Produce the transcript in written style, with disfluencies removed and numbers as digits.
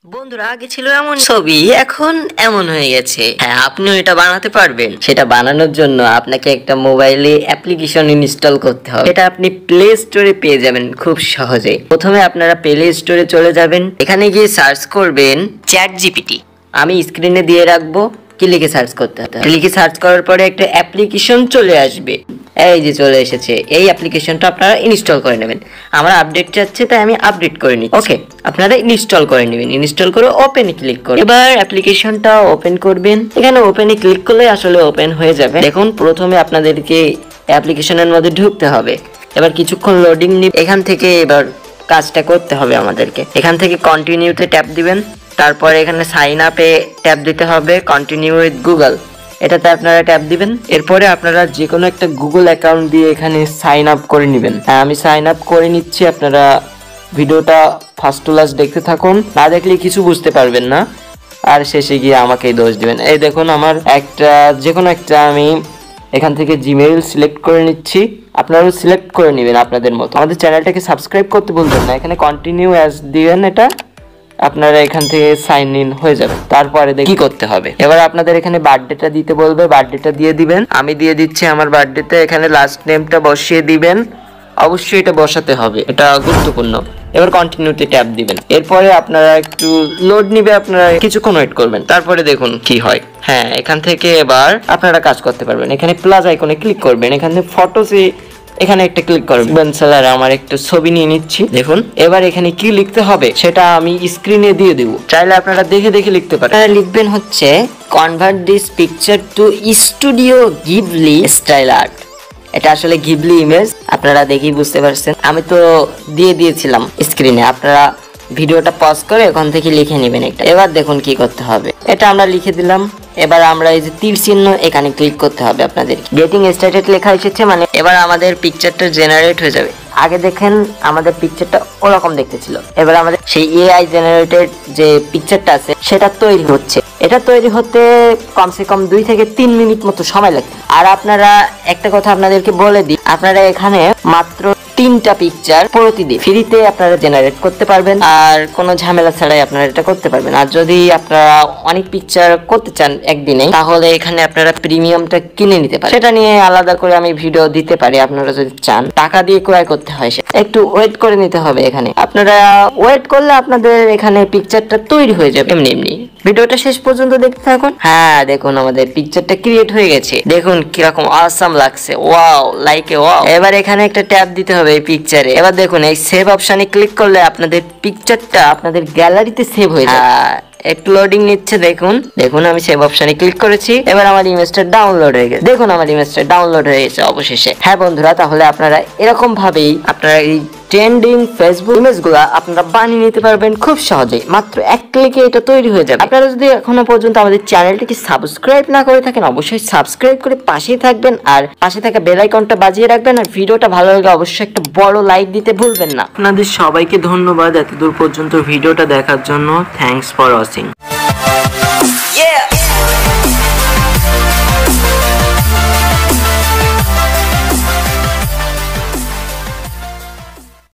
বন্ধুরা আগে ছিল এমন ছবি, এখন এমন হয়ে গেছে। হ্যাঁ, আপনিও এটা বানাতে পারবেন। সেটা বানানোর জন্য আপনাকে একটা মোবাইলে অ্যাপ্লিকেশন ইনস্টল করতে হবে। এটা আপনি প্লে স্টোরে পেয়ে যাবেন খুব সহজে। প্রথমে আপনারা প্লে স্টোরে চলে যাবেন, এখানে গিয়ে সার্চ করবেন চ্যাট জিপিটি। আমি স্ক্রিনে দিয়ে রাখবো, কি লিখে সার্চ করতে হবে। লিখে সার্চ করার পরে একটা অ্যাপ্লিকেশন চলে আসবে। এই যে চলে এসেছে, এই অ্যাপ্লিকেশনটা আপনারা ইনস্টল করে নেবেন। আমার আপডেট চাচ্ছে তাই আমি আপডেট করে নিই। ওকে, আপনারা ইনস্টল করে নেবেন। ইনস্টল করে ওপেনে ক্লিক করুন। এবার অ্যাপ্লিকেশনটা ওপেন করবেন। এখানে ওপেনে ক্লিক করলে আসলে ওপেন হয়ে যাবে। দেখুন, প্রথমে আপনাদেরকে অ্যাপ্লিকেশনের মধ্যে ঢুকতে হবে। এবার কিছুক্ষণ লোডিং নিয়ে এখান থেকে এবার কাজটা করতে হবে আমাদেরকে। এখান থেকে কন্টিনিউতে ট্যাপ দিবেন। তারপরে এখানে সাইন আপে ট্যাপ দিতে হবে, কন্টিনিউ উইথ গুগল, এটাতে আপনারা ট্যাপ দিবেন। এরপরে আপনারা যে কোনো একটা গুগল অ্যাকাউন্ট দিয়ে এখানে সাইন আপ করে নেবেন। আমি সাইন আপ করে নিচ্ছি। আপনারা ভিডিওটা ফার্স্ট টু লাস্ট দেখতে থাকুন, না দেখলে কিছু বুঝতে পারবেন না, আর শেষে গিয়ে আমাকেই দোষ দিবেন। এই দেখুন, আমার যে কোনো একটা আমি এখান থেকে জিমেইল সিলেক্ট করে নিচ্ছি। আপনারাও সিলেক্ট করে নেবেন আপনাদের মতো। আমাদের চ্যানেলটাকে সাবস্ক্রাইব করতে বলবেন না, এখানে কন্টিনিউ অ্যাজ দিবেন। এটা আপনারা এখান থেকে সাইন ইন হয়ে যাবে। তারপরে কি করতে হবে, এবার আপনাদের এখানে বার্থডেটা দিতে বলবে, বার্থডেটা দিয়ে দিবেন। আমি দিয়ে দিচ্ছি আমার বার্থডেতে। এখানে লাস্ট নেমটা বসিয়ে দিবেন, অবশ্যই এটা বসাতে হবে, এটা গুরুত্বপূর্ণ। এবার কন্টিনিউতে ট্যাপ দিবেন। এরপরে আপনারা একটু লোড নিবে, আপনারা কিছুক্ষণ ওয়েট করবেন। তারপরে দেখুন কি হয়। হ্যাঁ, এখান থেকে এবার আপনারা কাজ করতে পারবেন। এখানে প্লাস আইকনে ক্লিক করবেন, এখানে ফটোসে এখানে একটা ক্লিক করবেন। স্যার, আমার একটু ছবি নিয়ে নিচ্ছি। দেখুন, এবার এখানে কি লিখতে হবে সেটা আমি স্ক্রিনে দিয়ে দিব, চাইলে আপনারা দেখে দেখে লিখতে পারেন। লিখবেন হচ্ছে convert this picture to Studio Ghibli style art. এটা আসলে গিবলি ইমেজ, আপনারা দেখেই বুঝতে পারছেন। আমি তো দিয়ে দিয়েছিলাম স্ক্রিনে, আপনারা ভিডিওটা পজ করে ওখান থেকে লিখে নেবেন এটা। এবার দেখুন কি করতে হবে, এটা আমরা লিখে দিলাম। এবার আমরা এই যে তীর চিহ্ন এখানে ক্লিক করতে হবে আপনাদের। গেটিং স্টার্টেড লেখা এসেছে, মানে এবার আমাদের পিকচারটা জেনারেট হয়ে যাবে। আগে দেখেন আমাদের পিকচারটা ওরকম দেখতে ছিল, এবার আমাদের সেই এআই জেনারেটেড যে পিকচারটা আছে সেটা তৈরি হচ্ছে। এটা তৈরি হতে কমসে কম 2 থেকে 3 মিনিট মতো সময় লাগে। আর আপনারা একটা কথা আপনাদেরকে বলে দিই, আপনারা এখানে মাত্র 3টা পিকচার প্রতিদিন ফ্রিতে আপনারা জেনারেট করতে পারবেন, আর কোনো ঝামেলা ছাড়াই আপনারা এটা করতে পারবেন। আর যদি আপনারা অনেক পিকচার করতে চান একদিনে, তাহলে এখানে আপনারা প্রিমিয়ামটা কিনে নিতে পারেন। সেটা নিয়ে আলাদা করে আমি ভিডিও দিতে পারি, আপনারা যদি চান। টাকা দিয়ে ক্রয় করতে হয়, একটু ওয়েট করে নিতে হবে। এখানে আপনারা ওয়েট করলে আপনাদের এখানে পিকচারটা তৈরি হয়ে যাবে এমনি এমনি। ভিডিওটা শেষ পর্যন্ত দেখতে থাকুন। হ্যাঁ, দেখুন আমাদের পিকচারটা ক্রিয়েট হয়ে গেছে। দেখুন কিরকম অসাম লাগছে, ওয়াও, লাইকে ওয়াও। এবার এখানে একটা ট্যাপ দিতে হবে এই পিকচারে। এবার দেখুন এই সেভ অপশনে ক্লিক করলে আপনাদের পিকচারটা আপনাদের গ্যালারিতে সেভ হয়ে যায়। একটু লোডিং নিচ্ছে, দেখুন আমি সেভ অপশনে ক্লিক করেছি। এবার আমার ইমেজটা ডাউনলোড হয়ে গেছে। দেখুন আমার ইমেজটা ডাউনলোড হয়ে গেছে অবশেষে। হ্যাঁ বন্ধুরা, তাহলে আপনারা এরকম ভাবেই আপনারা এই ট্রেন্ডিং ফেসবুক ইমেজগুলো আপনারা বানিয়ে নিতে পারবেন খুব সহজে। মাত্র 1 ক্লিকে এটা তৈরি হয়ে যাবে। আপনারা যদি এখনো পর্যন্ত আমাদের চ্যানেলটিকে সাবস্ক্রাইব না করে থাকেন, অবশ্যই সাবস্ক্রাইব করে পাশেই থাকবেন, আর পাশে থাকা বেল আইকনটা বাজিয়ে রাখবেন। আর ভিডিওটা ভালো লাগলে অবশ্যই একটা বড় লাইক দিতে ভুলবেন না। আপনাদের সবাইকে ধন্যবাদ এতদূর পর্যন্ত ভিডিওটা দেখার জন্য। Thanks for watching.